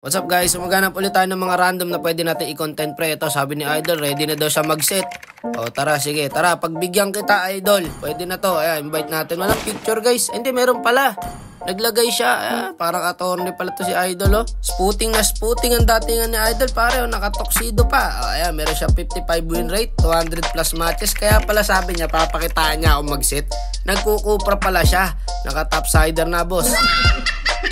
What's up guys? Sumaganap ulit tayo ng mga random na pwede natin i-content pre. Ito sabi ni Idol, ready na daw siya mag-set. O tara, sige, tara, pagbigyan kita Idol. Pwede na to, ayan, invite natin. Walang picture guys, hindi meron pala. Naglagay siya, parang attorney pala to si Idol oh. Spooting na spooting ang datingan ni Idol pare, nakatoksido pa. O ayan, meron siya 55 win rate, 200 plus matches. Kaya pala sabi niya, papakitaan niya ako mag-set. Nagkukupra pala siya, naka-topsider na boss.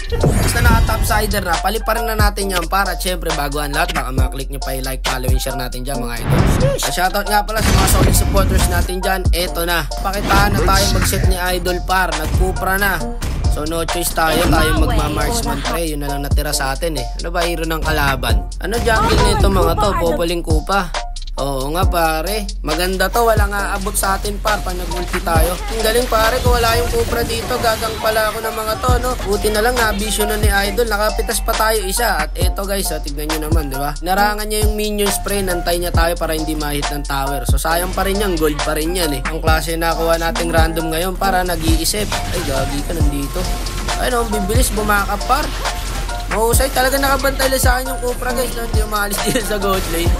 Basta naka-topsider na, paliparin na natin yan para syempre bago ang lahat, baka maklik nyo pa i-like, follow, and share natin dyan mga idol. Shoutout nga pala sa mga solid supporters natin dyan. Eto na, pakitaan na tayo mag-set ni Idol par, nagkupra na. So no choice tayo magma-marksman pre, yun na lang natira sa atin eh. Ano ba hero ng kalaban? Ano jungle nito mga to, popoling kupa. Oo nga pare, maganda to, wala nga abot sa atin par pag nag-ulti tayo. Ang galing pare, kung wala yung Cobra dito, gagang pala ako ng mga to no. Buti na lang na-vision na ni Idol, nakapitas pa tayo isa. At eto guys, tignan nyo naman diba, narangan niya yung minion spray, nantay niya tayo para hindi ma-hit ng tower. So sayang pa rin yan, gold pa rin yan eh. Ang klase na nakuha nating random ngayon para nag-iisip. Ay gagi ka nandito. Ay no, bibilis bumakap par. Mahusay talaga, nakabantay lang sa akin yung Cobra guys no? Hindi umalis dito sa gold lane.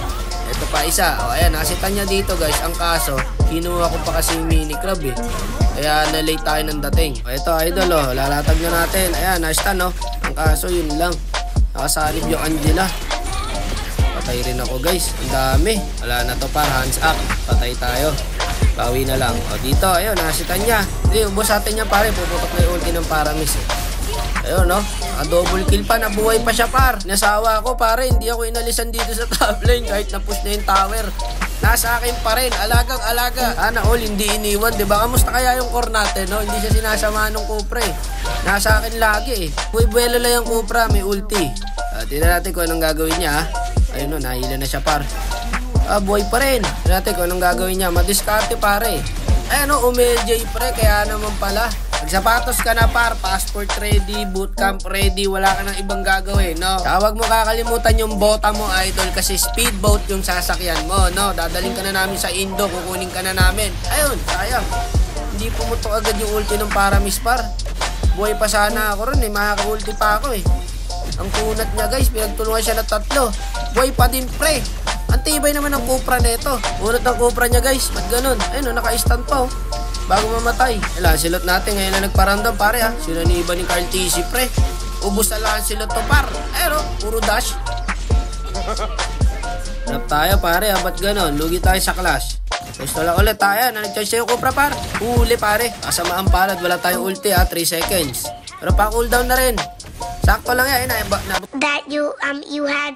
Ito pa isa. O ayan, nasitan niya dito guys. Ang kaso, kinuha ko pa kasi yung mini club eh. Kaya na-late tayo ng dating. O ito Idol o, lalatag na natin. Ayan, nasitan o. Ang kaso, yun lang. Nakasalib yung Angela. Patay rin ako guys. Ang dami. Wala na to par, hands up. Patay tayo. Bawi na lang. O dito, ayun, nasitan niya. Hindi, ubos natin niya pare. Puputok na yung ulti ng Paramis eh. Ayun no, double kill pa, nabuhay pa siya par. Nasawa ako pare, hindi ako inalisan dito sa top lane kahit na-push na yung tower. Nasa akin pa rin, alagang alaga. Sana all hindi iniwan, diba? Kamusta kaya yung core natin no? Hindi siya sinasama ng Cobra eh. Nasa akin lagi eh. Buwelo lang yung Cobra, may ulti. Tingnan natin kung anong gagawin niya. Ayun no, nahila na siya par. Buhay pa rin. Tingnan natin kung anong gagawin niya. Madiskarte pare. Ayun no, umejay pre, kaya naman pala. Magsapatos ka na par, passport ready, bootcamp ready, wala ka nang ibang gagawin, no? Tawag mo kakalimutan yung bota mo, Idol, kasi speedboat yung sasakyan mo, no? Dadaling ka na namin sa Indo, kukunin ka na namin. Ayun, sayang. Hindi pumutok agad yung ulti ng Paramis par. Buhay pa sana ako ron eh, makaka-ulti pa ako eh. Ang kunat niya guys, pinagtulungan siya na 3. Buhay pa din pre. Ang tibay naman ng Cobra nito. Unat ng Cobra niya guys, ba't ganun? Ayun, naka-stand pa oh. Bago mamatay. Lancelot natin ngayon na nagparandom pare ha. Sinaniba ni Carl TC pre. Ubus na Lancelot to par. Pero puro dash. Hanap tayo pare ha. Ba't ganon? Lugi tayo sa clash. Gusto lang ulit tayo. Nag-charge tayo Cobra par. Huli pare. Kasama ang palad. Wala tayong ulti ha. 3 seconds. Pero pa cooldown na rin. Sakto lang yan. That you had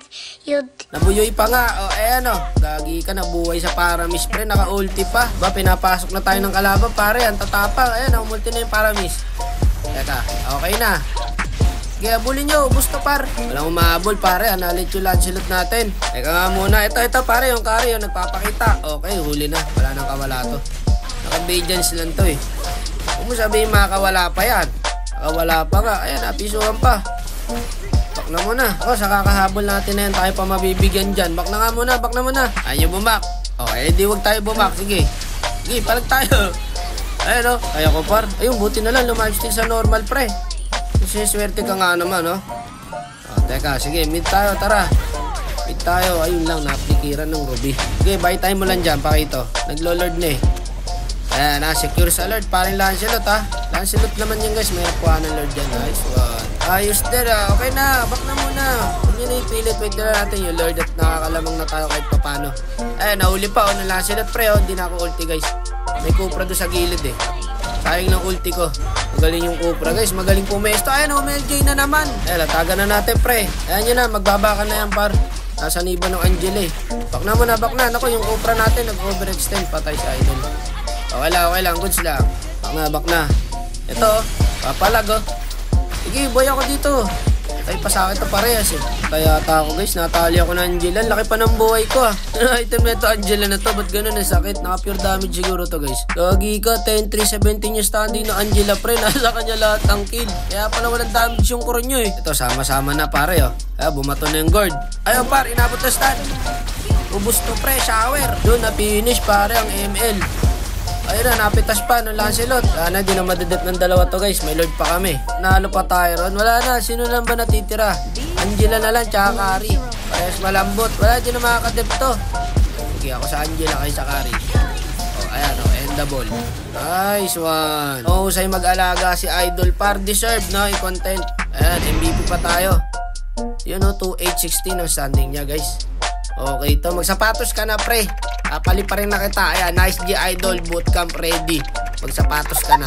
nabuyoy pa nga. O ayan o. Gagi ka, nabuhay sa Paramis pre. Naka-ulti pa. Ba, pinapasok na tayo ng kalaban pare. Ang tatapang. Ayan, umulti na yung Paramis. Teka, okay na. Kaya bulin nyo. Gusto par. Walang umabol pare. Analit yung Lancelot natin. Teka nga muna. Ito pare. Yung carry yung nagpapakita. Okay, huli na. Wala nang kawala to. Naka-obedience lang to eh. Kung mo sabihin makakawala pa yan. Nakawala pa nga. Ayan, napisuhan pa. Bak na muna. O, sa kakahabol natin na yan, tayo pa mabibigyan dyan. Bak na nga muna, bak na muna. Ayaw bumak. O, di wag tayo bumak. Sige. Sige, palag tayo. Ayan o, kaya ko par. Ayun, buti na lang, lumagstill sa normal pre. Kasi swerte ka nga naman, o. O, teka, sige, mid tayo, tara. Mid tayo, ayun lang, napikiran ng Ruby. Sige, buy time mo lang dyan, pakito. Naglo-lord na eh. Ayan, secure sa Lord. Parang Lancelot ha. Lancelot naman yan guys. May nakuha ng Lord dyan. Nice one. Ayos din ha. Okay na. Back na muna. Huwag nyo na ipilit. Wait na natin yung Lord at nakakalamang na tayo kahit papano. Ayan, nahuli pa. Ng Lancelot pre. Hindi na ako ulti guys. May Cobra doon sa gilid eh. Sayang ng ulti ko. Magaling yung Cobra guys. Magaling pumesto. Ayan, MLJ na naman. Ayan, latagan na natin pre. Ayan yun na. Magbabaka na yan par. Nasa niba ng Angela eh. Back na muna. Back na. Naku, yung Cobra natin nag-overextend. Patay si Idol. Okay lang, goods lang. Bak na. Ito, papalag oh. Sige, boy ako dito. Tay pa sa akin ito parehas eh. Kaya ata ako guys, natali ako ng Angela. Laki pa ng buhay ko ah. Item na ito, Angela na to. Ba't ganun ang sakit? Naka pure damage siguro to guys. Gagi ka, 10-3-17 yung standing na Angela pre. Nasa kanya lahat ng kill. Kaya pala walang damage yung core nyo eh. Ito, sama-sama na pare oh. Kaya bumato na yung guard. Ayun par, inabot na stand. Ubus to pre, shower. Doon na finish pare ang ML. Ayun na, napitas pa ng Lancelot. Sana di na madedep ng dalawa to guys. May Lord pa kami. Nalo pa tayo ron. Wala na, sino lang ba natitira? Angela na lang, tsaka Kari. Parehas malambot. Wala din na makakadep to. Sige, ako sa Angela kayo sa Kari. Ayan end the ball. Nice one. Husay mag-alaga si Idol. Par deserve, no? I-content. Ayan, MVP pa tayo. Yun, 2-8-16 ang standing niya, guys. Okay to. Magsapatos ka na, pre. Pali pa rin na kita. Ayan, nice G Idol. Bootcamp ready. Magsapatos ka na.